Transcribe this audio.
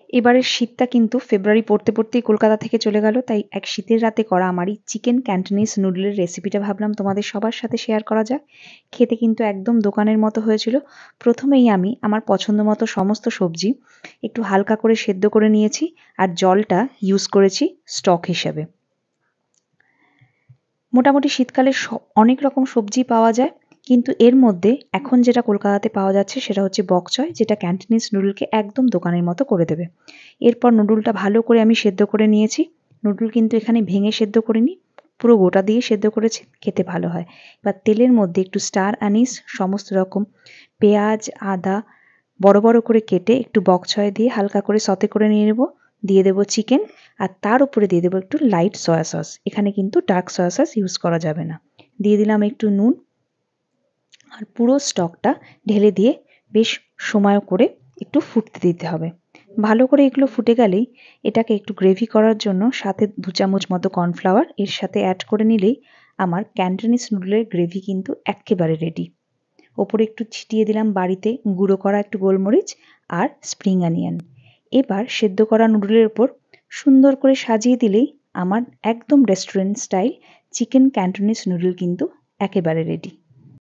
এবারের শীতটা কিন্তু ফেব্রুয়ারি পড়তে পড়তেই কলকাতা থেকে চলে গেল, তাই এক শীতের রাতে করা আমার এই চিকেন ক্যান্টনিজ নুডলের রেসিপিটা ভাবলাম তোমাদের সবার সাথে শেয়ার করা যাক। খেতে কিন্তু একদম দোকানের মতো হয়েছিল। প্রথমেই আমি আমার পছন্দ মতো সমস্ত সবজি একটু হালকা করে সেদ্ধ করে নিয়েছি, আর জলটা ইউজ করেছি স্টক হিসেবে। মোটামুটি শীতকালে অনেক রকম সবজি পাওয়া যায়, কিন্তু এর মধ্যে এখন যেটা কলকাতাতে পাওয়া যাচ্ছে সেটা হচ্ছে বক চয়, যেটা ক্যান্টনিজ নুডলকে একদম দোকানের মতো করে দেবে। এরপর নুডলটা ভালো করে আমি সেদ্ধ করে নিয়েছি। নুডল কিন্তু এখানে ভেঙে সেদ্ধ করিনি, পুরো গোটা দিয়ে সেদ্ধ করেছি, খেতে ভালো হয়। এবার তেলের মধ্যে একটু স্টার আনিস, সমস্ত রকম পেঁয়াজ, আদা বড় বড় করে কেটে একটু বক চয় দিয়ে হালকা করে সতে করে নিয়ে নেব। দিয়ে দেবো চিকেন, আর তার উপরে দিয়ে দেবো একটু লাইট সয়া সস। এখানে কিন্তু ডার্ক সয়া সস ইউজ করা যাবে না। দিয়ে দিলাম একটু নুন, আর পুরো স্টকটা ঢেলে দিয়ে বেশ সময় করে একটু ফুটতে দিতে হবে। ভালো করে এগুলো ফুটে গেলেই এটাকে একটু গ্রেভি করার জন্য সাথে 2 চামচ মতো কর্নফ্লাওয়ার এর সাথে অ্যাড করে নিলেই আমার ক্যান্টনিজ নুডলের গ্রেভি কিন্তু এক্কেবারে রেডি। ওপরে একটু ছিটিয়ে দিলাম বাড়িতে গুঁড়ো করা একটু গোলমরিচ আর স্প্রিং অনিয়ন। এবার সেদ্ধ করা নুডলের ওপর সুন্দর করে সাজিয়ে দিলেই আমার একদম restaurant style chicken Cantonese noodle কিন্তু একেবারে রেডি।